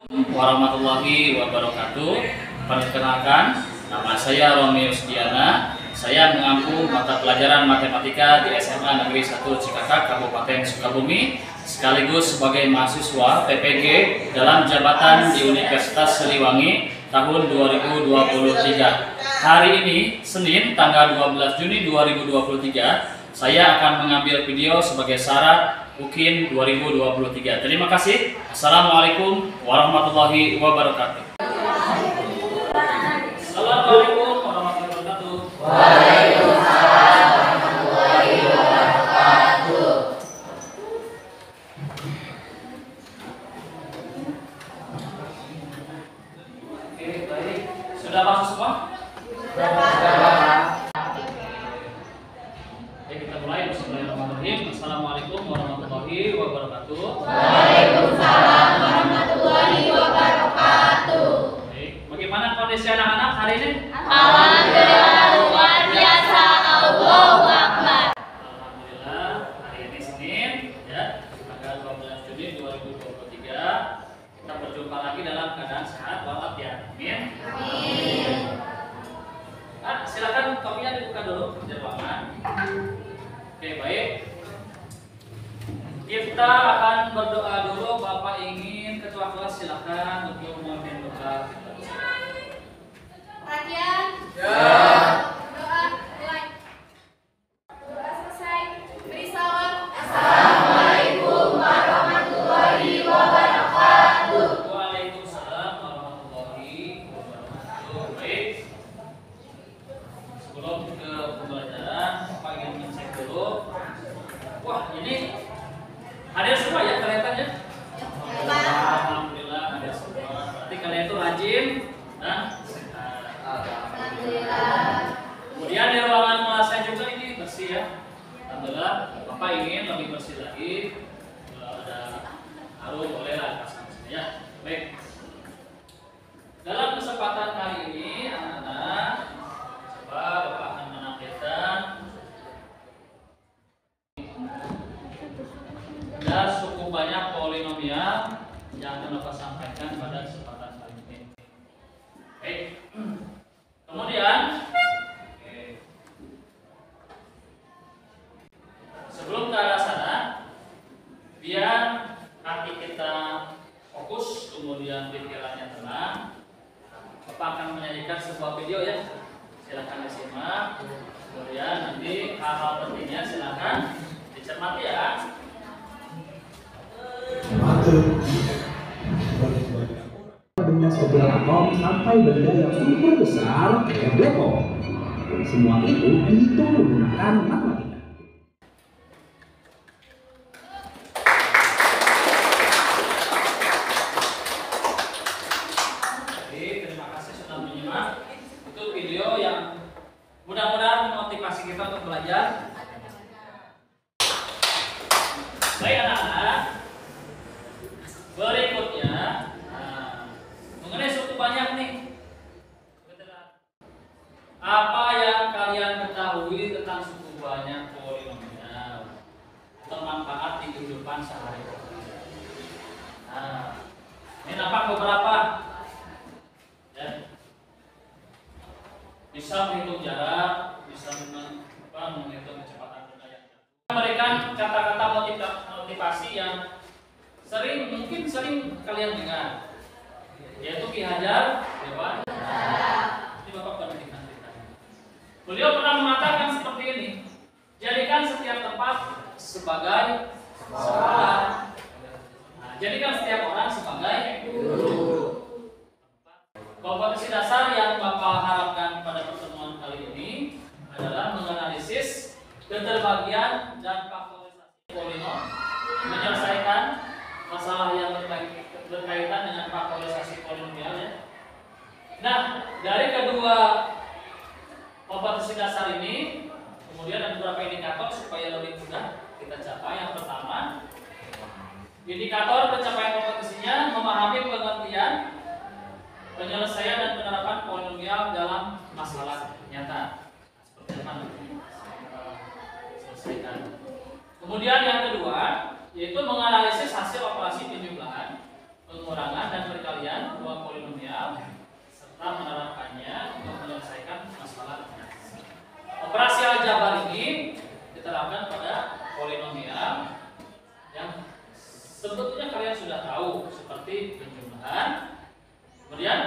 Warahmatullahi wabarakatuh. Perkenalkan, nama saya Romi Usdiana. Saya mengampu mata pelajaran matematika di SMA Negeri 1 Cikakak, Kabupaten Sukabumi, sekaligus sebagai mahasiswa PPG dalam jabatan di Universitas Siliwangi tahun 2023. Hari ini, Senin, tanggal 12 Juni 2023, saya akan mengambil video sebagai syarat UKIN 2023. Terima kasih. Assalamualaikum warahmatullahi wabarakatuh. Assalamualaikum warahmatullahi wabarakatuh. Waalaikumsalam warahmatullahi wabarakatuh. Oke, baik. Sudah masuk semua? Kita mulai. Bismillahirrahmanirrahim. Assalamualaikum warahmatullahi wabarakatuh. Waalaikumsalam warahmatullahi wabarakatuh. Baik. Bagaimana kondisi anak-anak hari ini? Alhamdulillah luar biasa. Allahu Akbar. Alhamdulillah, hari ini Senin, ya, tanggal 12 Juni 2023. Kita berjumpa lagi dalam keadaan sehat walafiat. Amin. Amin. Nah, silakan kopinya dibuka dulu di ruangan. Oke, baik. Kita akan berdoa dulu. Bapak ingin ketua kelas silakan untuk memimpin doa. Perhatian. Ya. Doa mulai. Doa selesai. Beri salam. Assalamualaikum warahmatullahi wabarakatuh. Waalaikumsalam warahmatullahi wabarakatuh. Baik. Sebelum ke pembelajaran, Bapak ingin mengecek dulu. Wah, ini hadir semua ya kelihatannya? Alhamdulillah hadir semua. Berarti kalian itu rajin dan sehat. Alhamdulillah. Kemudian di ruangan kelasnya juga ini bersih ya. Alhamdulillah. Bapak ingin lebih bersih lagi. Kalau ada harum bolehlah pasang di sini ya. Baik. Dalam kesempatan kali ini anak-anak, coba Bapak akan menampilkan ada cukup banyak polinomial yang akan Bapak sampaikan pada kesempatan kali ini. Baik. Kemudian, sebelum ke arah sana, biar hati kita fokus, kemudian pikirannya tenang, Bapak akan menyajikan sebuah video ya. Silakan disimak. Kemudian nanti hal-hal pentingnya silakan dicermati ya. Dengan sebuah atom sampai benda yang super besar kayak black hole. Semua itu dihitung menggunakan matematika. Jadi terima kasih sudah menyimak. Itu video yang mudah-mudahan memotivasi kita untuk belajar. Baik anak-anak. Berikutnya, mengenai cukup banyak nih. Apa yang kalian ketahui tentang suku banyak polinomial atau manfaat di kehidupan sehari-hari? Nah, ini nampak beberapa. Ya. Bisa menghitung jarak, bisa menghitung kecepatan benda yang jauh. Memberikan kata-kata motivasi yang mungkin sering kalian dengar, yaitu Ki Hajar Dewantara. Ini Bapak perhatikan. Beliau pernah mengatakan seperti ini: jadikan setiap tempat sebagai sekolah. Nah, jadikan setiap orang sebagai guru. Kompetensi dasar yang Bapak harapkan pada pertemuan kali ini adalah menganalisis keterbagian dan faktorisasi polinom, menyelesaikan masalah yang berkaitan dengan faktorisasi polinomial ya. Nah, dari kedua kompetensi dasar ini, kemudian ada beberapa indikator supaya lebih mudah kita capai. Yang pertama, indikator pencapaian kompetensinya memahami pengertian, penyelesaian dan penerapan polinomial dalam masalah nyata. Seperti apa selesaikan. Kemudian yang kedua, yaitu menganalisis hasil operasi penjumlahan, pengurangan dan perkalian seperti penjumlahan, kemudian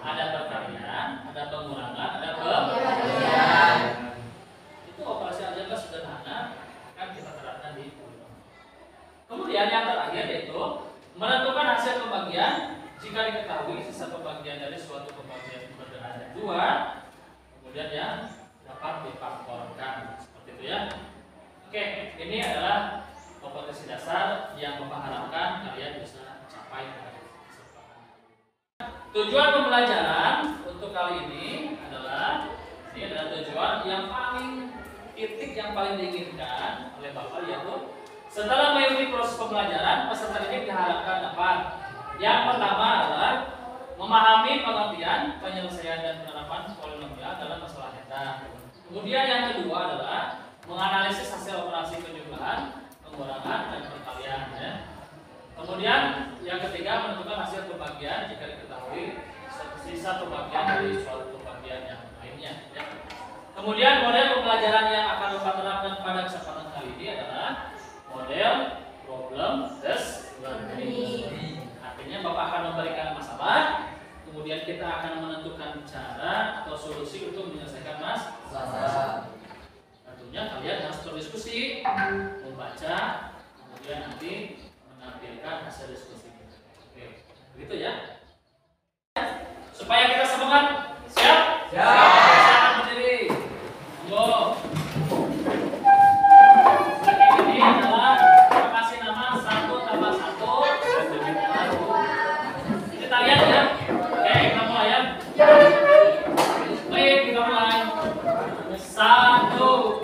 ada perkalian, ada pengurangan, ada pembagian. Itu operasi aljabar sederhana akan kita terapkan di polinom. Kemudian yang terakhir yaitu menentukan hasil pembagian jika diketahui sisa pembagian dari suatu pembagian berada 2, kemudian yang dapat difaktorkan seperti itu ya. Oke, ini adalah kompetensi dasar yang Bapak harapkan kalian bisa capai. Tujuan pembelajaran untuk kali ini adalah tujuan yang paling titik yang paling diinginkan oleh Bapak, yaitu setelah mengikuti proses pembelajaran peserta didik diharapkan dapat yang pertama adalah memahami pengertian, penyelesaian dan penerapan polinomial dalam masalah data. Kemudian yang kedua adalah menganalisis hasil operasi penjumlahan, pengurangan dan perkalian ya. Kemudian yang ketiga menentukan hasil pembagian jika diketahui sisa pembagian dari suatu pembagian yang lainnya ya. Kemudian model pembelajaran yang akan Bapak terapkan pada kesempatan kali ini adalah model problem based learning. Artinya Bapak akan memberikan masalah, kemudian kita akan menentukan cara atau solusi untuk menyelesaikan masalah. Tentunya kalian harus berdiskusi, membaca, kemudian nanti menampilkan hasil diskusi. Oke, begitu ya. Supaya kita semangat, siap? Siap. Silakan berdiri. Monggo. Ini adalah kita kasih nama 1 tambah 1. Kita lihat ya. Oke, kita mulai ya. Baik, kita mulai. 1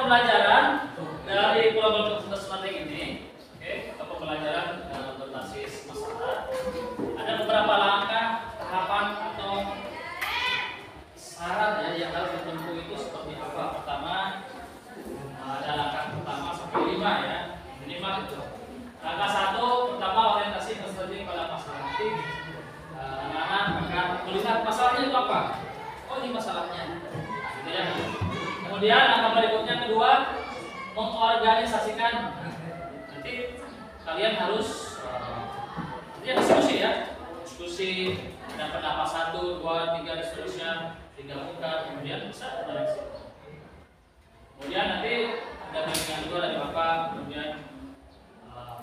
pembelajaran dari Pulau Matematik ini, pembelajaran berbasis masalah. Ada beberapa langkah, tahapan atau syarat ya yang harus ditempuh itu seperti apa? Pertama, ada langkah pertama sampai 5 ya, minimal itu. Langkah 1 pertama orientasi peserta pada masalah nanti. Anak-anak akan melihat masalahnya itu apa? Oh ini masalahnya, gitu ya. Kemudian langkah berikutnya kedua, mengorganisasikan. Nanti kalian harus diskusi ya, diskusi dan pendapat 1, 2, 3 dan seterusnya digabungkan, kemudian bisa redaksi. Kemudian nanti ada bagian kedua dari Bapak, kemudian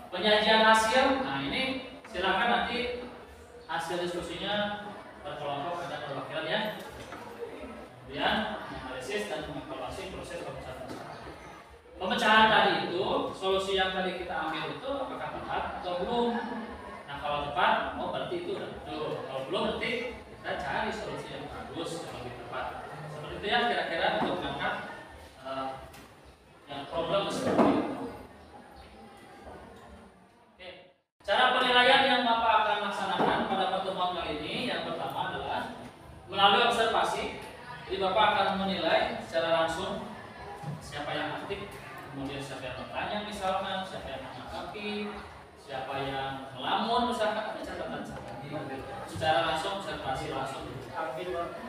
penyajian hasil. Nah ini silakan nanti hasil diskusinya berkelompok ada perwakilan ya. Kemudian analisis dan mengevaluasi proses pemecahan masalah. Pemecahan tadi itu, solusi yang tadi kita ambil itu apakah tepat atau belum? Nah kalau tepat, oh berarti itu udah betul. Kalau belum berarti kita cari solusi yang bagus, yang lebih tepat. Seperti itu ya kira-kira untuk mengangkat yang problem seperti itu. Oke. Cara penilaian yang Bapak akan laksanakan pada pertemuan kali ini yang pertama adalah melalui observasi. Jadi Bapak akan menilai secara langsung siapa yang aktif, kemudian siapa yang bertanya misalkan, siapa yang menanggapi, siapa yang melamun misalkan, ada catatan secara langsung, observasi langsung.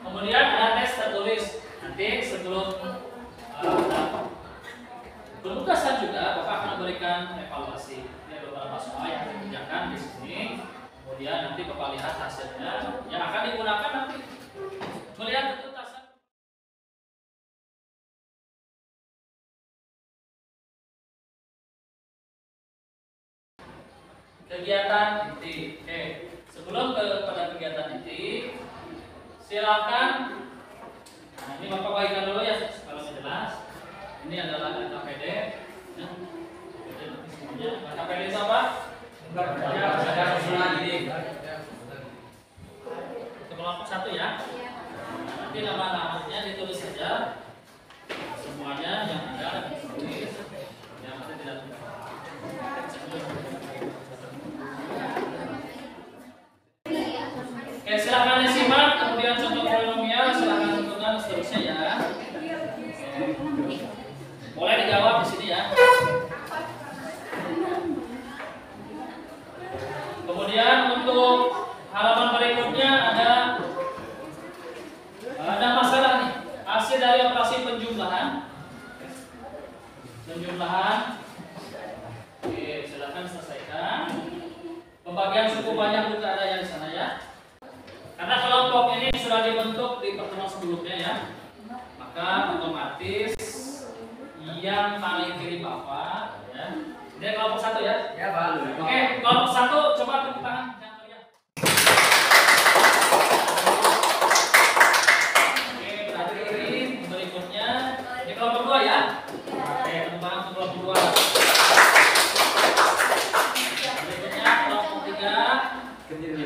Kemudian ada tes tertulis. Nanti sebelum penugasan juga Bapak akan memberikan evaluasi. Ini beberapa soal yang dikerjakan di sini. Kemudian nanti Bapak lihat hasilnya yang akan digunakan nanti melihat tuntasan. Kegiatan inti. Oke, sebelum pada kegiatan inti, silakan. Nah, ini Bapak bagikan dulu ya kalau jelas. Ini adalah KPD. Ya. KPD itu apa? Itu kelompok 1 ya. Nanti nama-namanya ditulis saja. Semuanya yang ada ditulis. Yang ada tidak tulis. Oke, silakan disimak, kemudian contoh polinomial silakan tentukan seterusnya ya. Boleh dijawab di sini ya. Kemudian untuk halaman berikutnya ada masalah nih, hasil dari operasi penjumlahan. Oke, silakan selesaikan. Pembagian suku banyak juga ada yang di sana ya. Karena kelompok ini sudah dibentuk di pertemuan sebelumnya ya, maka otomatis yang paling kiri Bapak ya. Ini kelompok 1 ya? Ya, Pak. Oke, kelompok 1 coba tepuk tangan yang meriah. Oke, berarti berikutnya di kelompok 2 ya. Oke, tepuk tangan untuk kelompok 2. Berikutnya kelompok 3. Jadi yang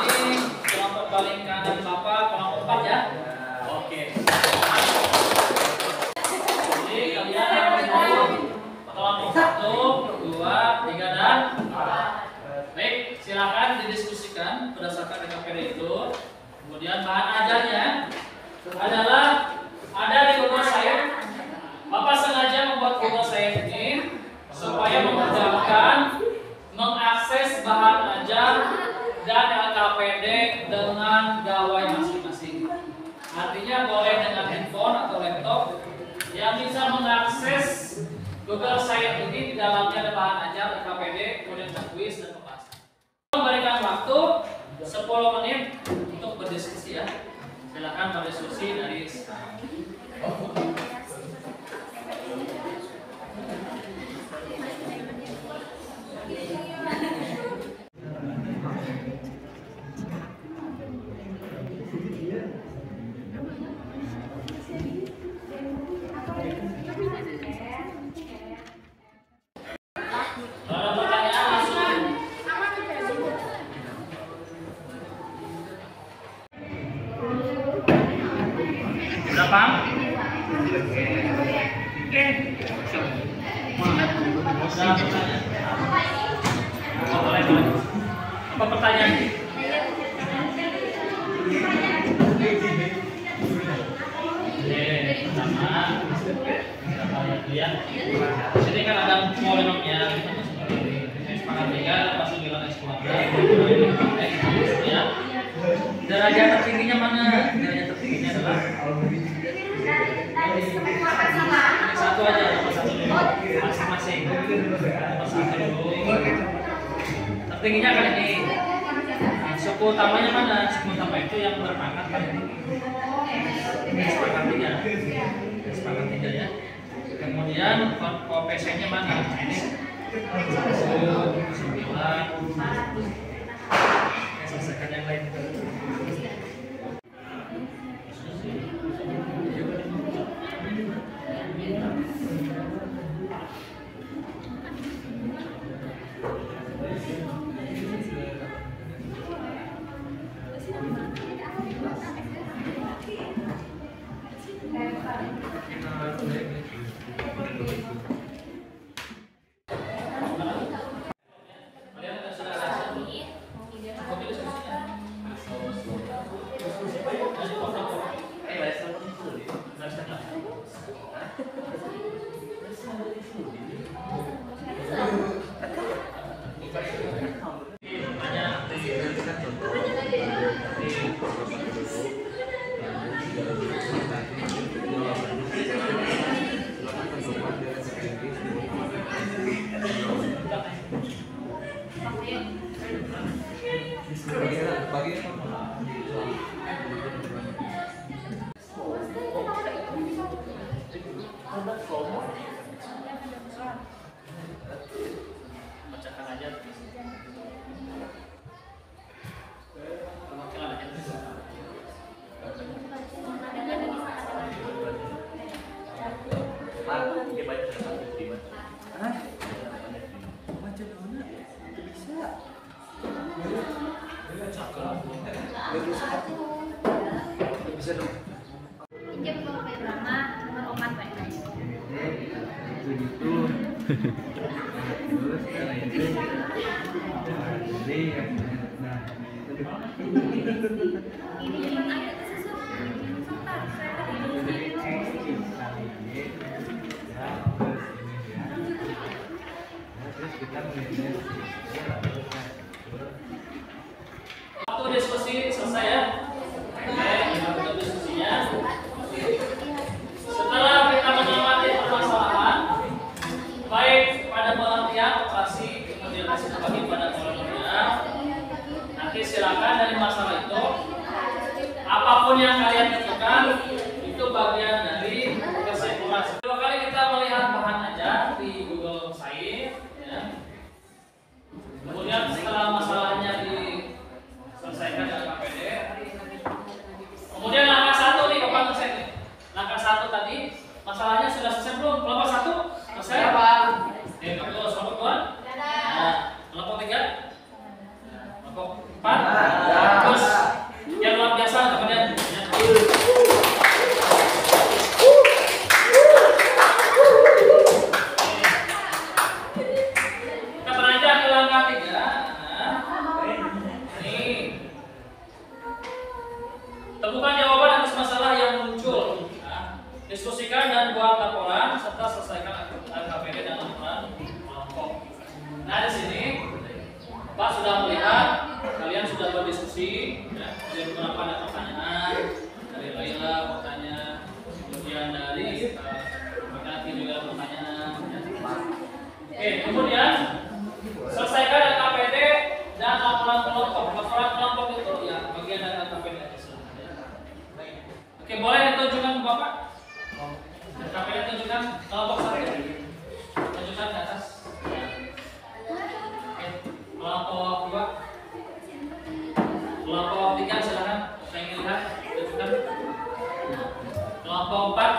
ini kelompok paling kanan Bapak, kelompok 4 ya. Oke. Jadi kalian kelompok 1, 2, 3 dan 4. Baik, silakan didiskusikan berdasarkan DKPD itu. Kemudian bahan ajarnya adalah ada di Google Site. Bapak sengaja membuat Google Site ini supaya memudahkan mengakses bahan ajar dan LKPD dengan gawai masing-masing. Artinya boleh dengan handphone atau laptop yang bisa mengakses Google Site ini. Di dalamnya ada bahan ajar, LKPD, kemudian kuis dan pembahasan. Memberikan waktu 10 menit untuk berdiskusi ya. Silakan berdiskusi dari sekarang. Kalau ada pertanyaan langsung. Udah paham? Udah pertanyaan. Boleh. Apa pertanyaan? Pertama, kita lihat. Sini kan ada polinomnya. X pangkat 3 pasti bilang X kuadrat. Ya. Derajat tertingginya mana? Derajat tertingginya adalah satu aja, nomor 1 dulu. Masing-masing. Nomor 1 dulu. Tertingginya kan ini. Nah, suku utamanya mana? Suku utama itu yang berpangkat kan ini. X pangkat 3. X pangkat 3 ya. Kemudian koefisiennya mana? Nah, ini 1, 9. Selesaikan yang lain. Bacakan aja. Bisa dong. Pinjam ke Pak Brahma, nomor opat Pak. Begitu. Terus karena itu jadi nah Ini yang ada kesusun. Sebentar, saya tadi jadi X kali Y ya plus ini ya. Waktu diskusi selesai ya. Oke, kita tutup diskusinya. Setelah kita mengamati permasalahan, baik pada pengertian operasi, kemudian hasil terbagi pada polinomial, nanti silakan dari masalah itu, apapun yang kalian tentukan, itu bagian dari kesimpulan. Dua kali kita melihat bahan aja di Google Site, ya. Kemudian setelah masalahnya diselesaikan dengan KPD, kemudian langkah satu nih, kapan selesai nih? Langkah satu tadi, masalahnya sudah selesai belum? Kelompok satu selesai? Ya, Pak. Oke, bagus. Kelompok dua? Nah, kelompok tiga? Kelompok empat? Terus yang luar biasa kemudian. Kita beranjak ke langkah tiga. Temukan jawaban atas masalah yang muncul. Diskusikan dan buat laporan serta selesaikan KPD dan laporan kelompok. Nah, di sini Pak sudah melihat kalian sudah berdiskusi, ya. Dari beberapa ada pertanyaan dari Laila bertanya, kemudian dari Megati juga pertanyaan. Ya. Oke, kemudian selesaikan KPD dan laporan kelompok. Laporan kelompok itu ya bagian dari KPD. Oke, boleh ditunjukkan Bapak? KPD tunjukkan kelompok satu. Tunjukkan ke atas. Oke, kelompok dua. Kelompok tiga silakan. Saya ingin lihat. Tunjukkan. Kelompok empat.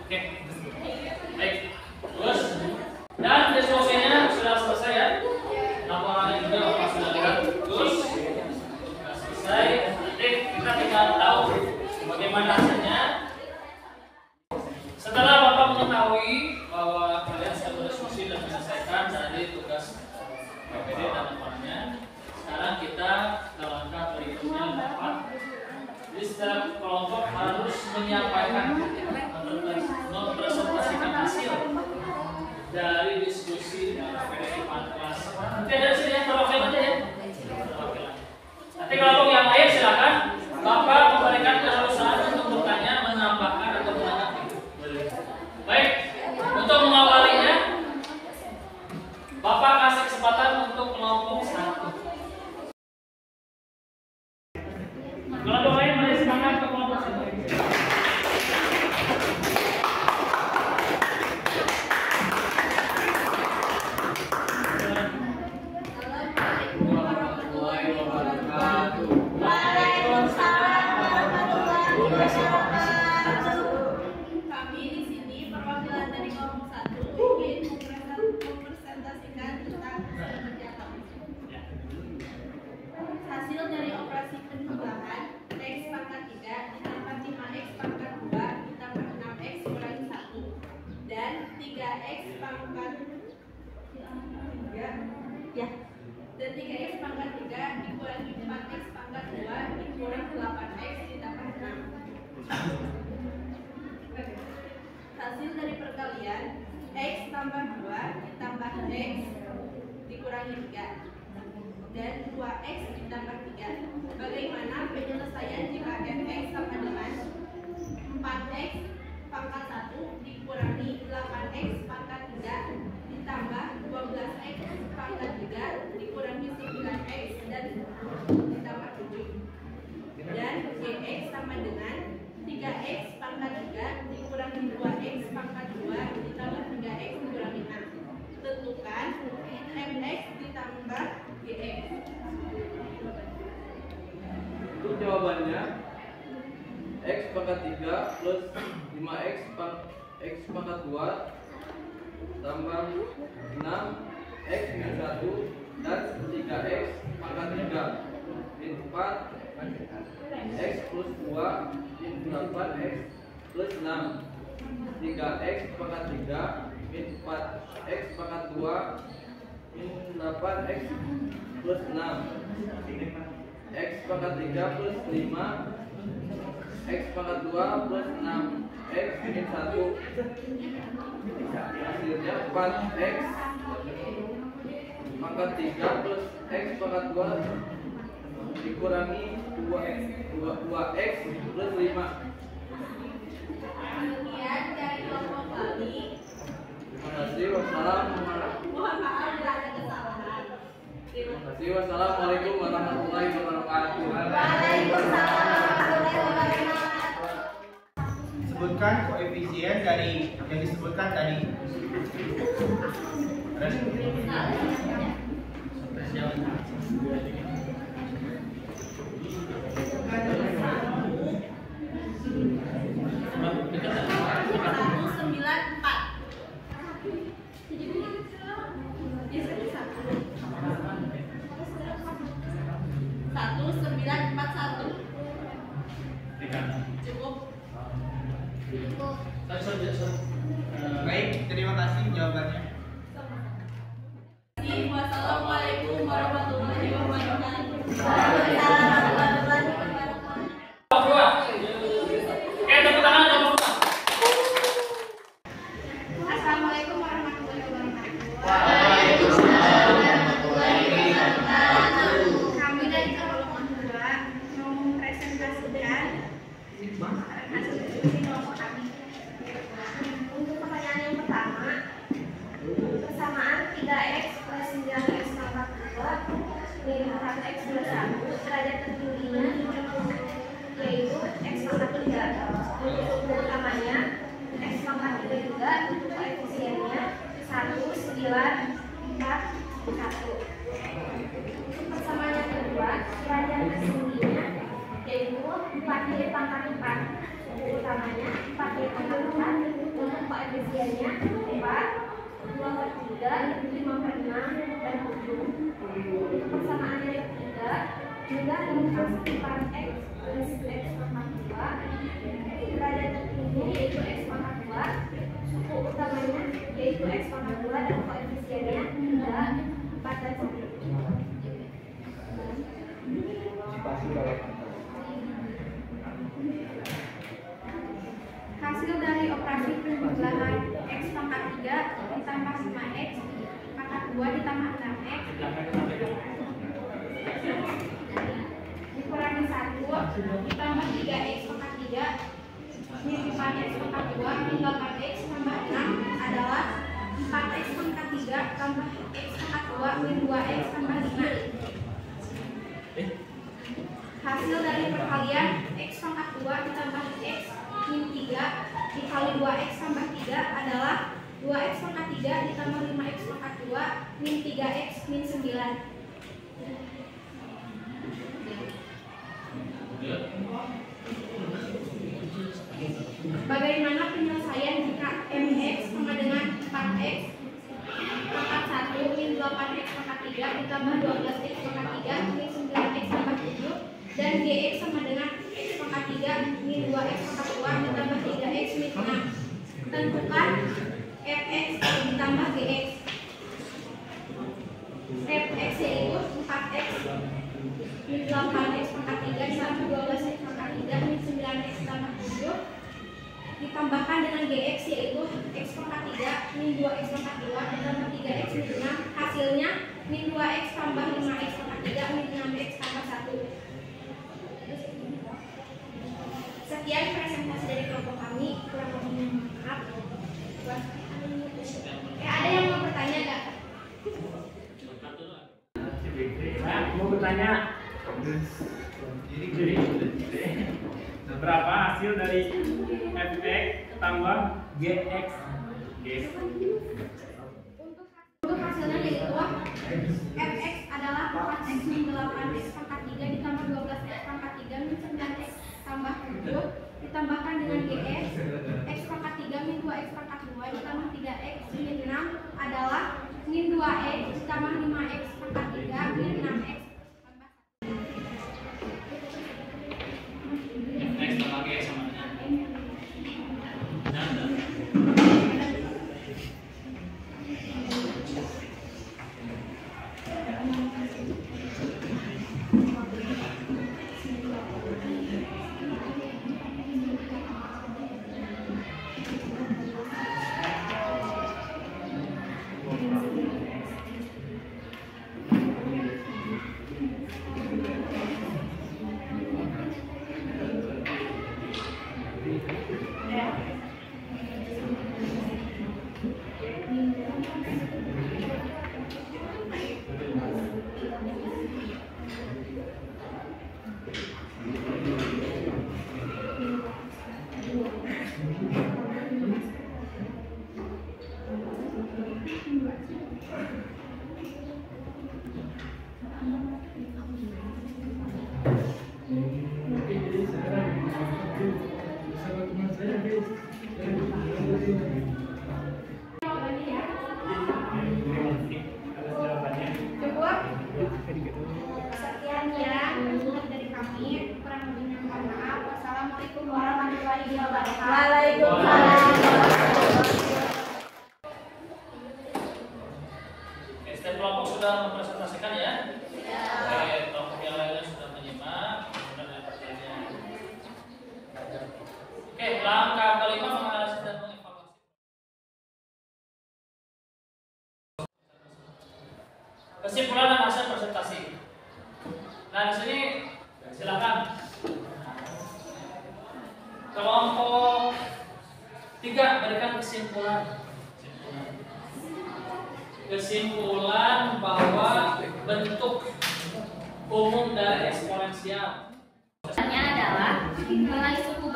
Oke. Baik. Terus. Dan diskusinya sudah selesai ya. Laporannya juga Bapak sudah lihat. Terus. Sudah selesai. Nanti kita tinggal tahu bagaimana hasilnya. Setelah Bapak mengetahui bahwa kalian sudah berdiskusi dan menyelesaikan dari tugas KPD dan laporannya, sekarang kita ke langkah berikutnya Bapak. Jadi setiap kelompok harus menyampaikan, mempresentasikan hasil dari diskusi KPD di kelas. Nanti ada sini yang terwakil aja ya. Nanti kelompok yang lain silakan Bapak memberikan keharusan untuk bertanya, menambahkan atau menanggapi. Baik, untuk mengawalinya Bapak kasih kesempatan untuk kelompok satu. Kelompok lain mari semangat ke kelompok satu. Kami di sini perwakilan dari kelompok 1 ingin mempresentasikan tentang kerja kami. Hasil dari operasi penjumlahan X pangkat 3 ditambah 5X pangkat 2 ditambah 6X kurangi 1 dan 3X pangkat 3 dikurangi 4X pangkat 2 dikurangi 8X ditambah 6. Hasil dari perkalian X tambah 2 ditambah X dikurangi 3 dan 2X ditambah 3. Bagaimana penyelesaian jika Fx sama dengan 4X pangkat 1 dikurangi 8X pangkat 3 ditambah 12X pangkat 3 dikurangi 9X dan ditambah 7 dan Gx sama dengan 3X pangkat 3 dikurangi 2X pangkat 2 ditambah 3X dikurangi 6. Tentukan Mx ditambah Gx. Untuk jawabannya X pangkat 3 plus 5X X pangkat 2 tambah 6X min 1 dan 3X pangkat 3 min 4 X plus 2 min 8X plus 6 3X pangkat 3 min 4X pangkat 2 min 8X plus 6 X pangkat 3 plus 5 X pangkat 2 plus 6 X min 1 hasilnya 4X pangkat 3 plus X pangkat 2 dikurangi 2X plus 5. Kemudian cari kelompok balik. Terima kasih. Wassalamualaikum Mohon maaf bila ada kesalahan. Wassalamualaikum warahmatullahi wabarakatuh. Waalaikumsalam warahmatullahi wabarakatuh. Sebutkan koefisien dari yang disebutkan tadi. Baik, terima kasih jawabannya. Wassalamualaikum warahmatullahi wabarakatuh. Tepuk tangan dong. Assalamualaikum warahmatullahi wabarakatuh. Kami dari kelompok 2 mau mempresentasikan hasil diskusi kelompok kami. Untuk pertanyaan yang pertama, persamaan 3x plus 9x tambah 2 min 4x plus 1 derajat tertingginya yaitu x pangkat 3. Untuk suku utamanya x pangkat 3 juga, untuk koefisiennya 1, 9, 4, 1. Untuk persamaan yang kedua, derajat tertingginya yaitu 4y pangkat 4. Suku utamanya 4y pangkat 4. Untuk koefisiennya 4, 2/3, 5/6, dan 7. Untuk persamaan yang ketiga, juga rumus 4x plus x pangkat 2. Derajat tertingginya yaitu x pangkat 2. Suku utamanya yaitu x pangkat 2 dan koefisiennya 3, 4, dan 1. Hasil dari operasi penjumlahan x pangkat 3 ditambah 5x pangkat 2 ditambah 6x dikurangi 1 ditambah 3x pangkat 3 min 4x pangkat 2 min 8x tambah 6 adalah 4x pangkat 3 tambah x pangkat 2 min 2x tambah 5. Hasil dari perkalian x pangkat 2 ditambah x min 3 dikali 2x tambah 3 adalah 2x pangkat 3 ditambah 5x pangkat 2 min 3x min 9. Bagaimana penyelesaian jika mx sama dengan 4x pangkat 1 min 8x pangkat 3 ditambah 12x pangkat 3 min 9x tambah 7 dan gx sama dengan x pangkat 3 min 2x pangkat 2 ditambah 3x min 6. Tentukan fx ditambah gx. Fx yaitu 4x min 8x pangkat 3 ditambah 12x pangkat 3 min 9x tambah 7 ditambahkan dengan gx yaitu x pangkat 3 min 2x pangkat 2 ditambah 3x min 6. Hasilnya min 2x tambah 5x pangkat 3 min 6x tambah 1. Sekian presentasi dari kelompok kami, kurang lebihnya maaf. Ada yang mau bertanya nggak? Mau bertanya. Berapa hasil dari fx tambah gx? Untuk hasilnya yaitu fx adalah 4x min 8x pangkat 3 ditambah 12x pangkat 3 min 9x tambah 7 ditambahkan dengan gx x pangkat 3 min 2x pangkat 2 ditambah 3x min 6 adalah min 2x ditambah 5x pangkat 3 min 6x tambah 1. Next tambah G sama dengan Cukup? Sekian ya dari kami. Kurang lebihnya mohon maaf. Wassalamualaikum warahmatullahi wabarakatuh. Waalaikumsalam. Oke, setiap kelompok sudah mempresentasikan ya? Oke, kelompok yang lainnya sudah menyimak, kemudian ada pertanyaan. Oke, langkah kelima menganalisis dan mengevaluasi. Kesimpulan dan hasil presentasi. Nah, di sini silakan kelompok 3 berikan kesimpulan. Kesimpulan bahwa bentuk umum dari eksponensial adalah nilai suku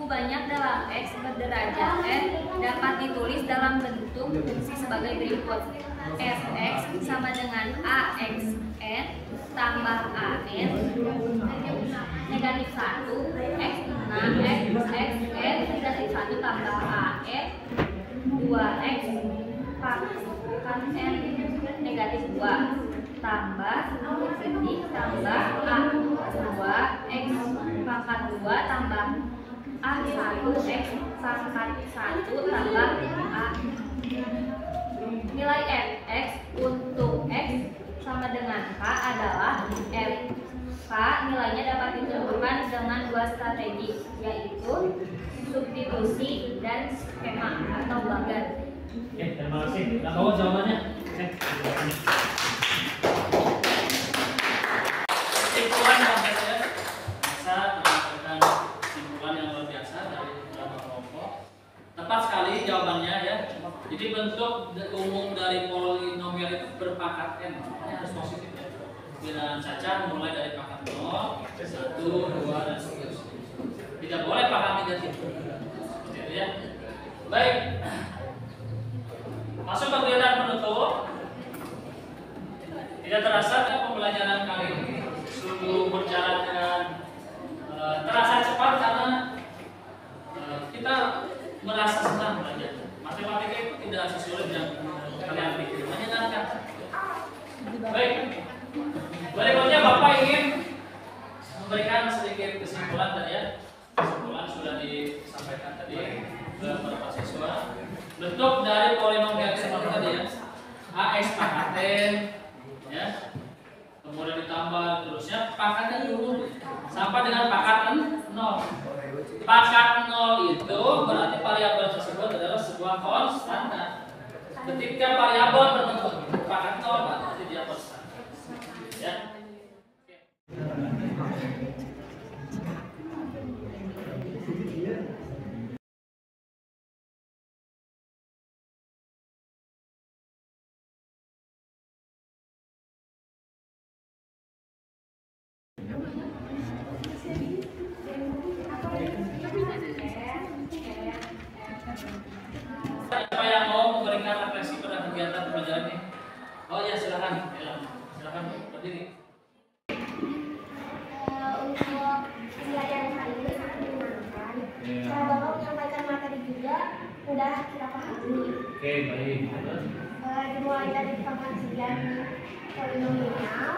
banyak dalam X berderajat N dapat ditulis dalam bentuk fungsi sebagai berikut. Fx sama dengan AXN tambah AN negatif 1 X6 XN negatif 1 tambah AN 2X pangkat N negatif 2 tambah ini tambah A2 X pangkat 2 tambah A1 X pangkat 1 tambah A. Nilai Fx untuk X sama dengan K adalah K nilainya dapat ditentukan dengan dua strategi, yaitu substitusi dan skema atau bagan. Oke, terima kasih. Kita bawa jawabannya. Kesimpulan yang saya bisa mendapatkan kesimpulan yang luar biasa dari beberapa kelompok. Tepat sekali jawabannya ya. Jadi bentuk umum dari polinomial itu berpangkat n. Ini harus positif ya. Dan cacat mulai dari pangkat 0, 1, 2 dan seterusnya. Tidak boleh pangkat negatif. Seperti itu ya. Baik. Masuk ke kegiatan penutup. Tidak terasa pembelajaran kali ini sungguh berjalan dengan terasa cepat karena kita merasa senang belajar. Matematika itu tidak sesulit yang kalian pikir, menyenangkan. Baik, berikutnya Bapak ingin memberikan sedikit kesimpulan tadi ya. Kesimpulan sudah disampaikan tadi oleh beberapa siswa. Bentuk dari polinomial seperti tadi ya, AX pangkat N, ya, kemudian ditambah terusnya pangkatnya dulu sampai dengan pangkat 0. Pangkat 0 itu berarti variabel tersebut adalah sebuah konstanta. Ketika variabel berbentuk pangkat 0 berarti dia konstanta. Ya. Siapa yang mau memberikan refleksi pada kegiatan pembelajaran ini? Oh ya, silakan. Silakan berdiri. Untuk pelajaran kali ini sangat menyenangkan. Cara Bapak menyampaikan materi juga mudah kita pahami. Oke, baik. Dimulai dari pengkajian polinomial,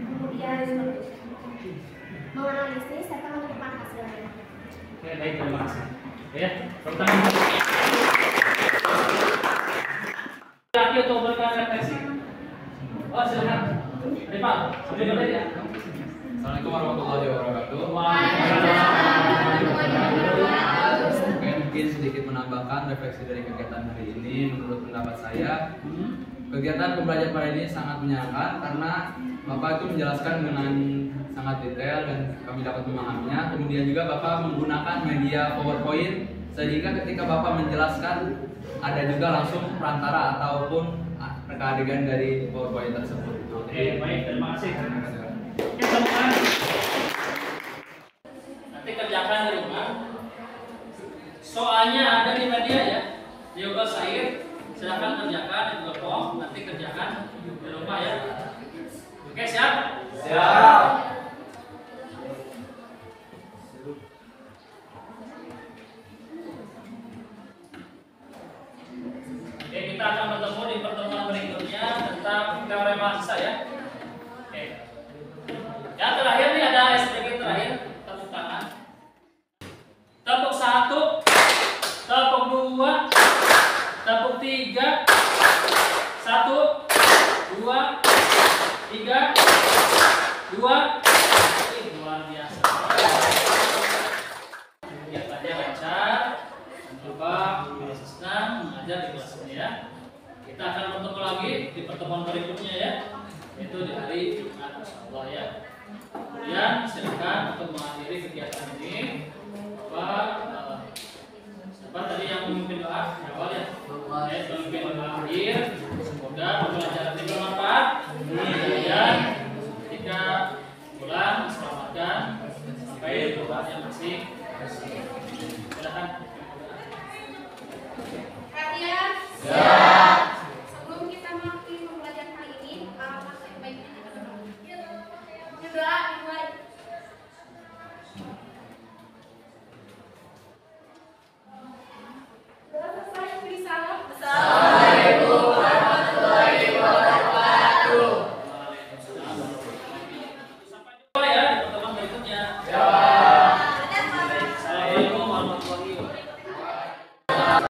kemudian menganalisis serta menentukan hasilnya. Oke, baik, terima kasih. Ya, pertanyaan. Lagi untuk memberikan refleksi. Oh, silakan. Rival, sambil berdiri ya. Assalamualaikum warahmatullahi wabarakatuh. Oke, mungkin sedikit menambahkan refleksi dari kegiatan hari ini. Menurut pendapat saya, kegiatan pembelajaran hari ini sangat menyenangkan karena Bapak itu menjelaskan dengan sangat detail dan kami dapat memahaminya. Kemudian juga Bapak menggunakan media PowerPoint sehingga ketika Bapak menjelaskan ada juga langsung perantara ataupun reka adegan dari PowerPoint tersebut. Oke, baik, terima kasih. Oke, teman-teman. Nanti kerjakan di rumah. Soalnya ada di media ya, di Google Sair. Silahkan kerjakan di Google Form. Nanti kerjakan di rumah ya. Oke, siap? Siap. Oke, kita akan bertemu di pertemuan berikutnya tentang teorema massa ya. Oke. Yang terakhir nih ada SPG terakhir, tepuk tangan. Tepuk 1, tepuk 2, tepuk 3, 1, 2, 3, 2. Luar biasa. Kegiatannya lancar. Coba merasa senang mengajar di kelas ini ya. Kita akan bertemu lagi di pertemuan berikutnya ya, yaitu di hari Jumat insyaallah ya. Kemudian silakan untuk mengakhiri kegiatan ini. Siapa tadi yang memimpin doa? Awal ya. Pemimpin doa akhir.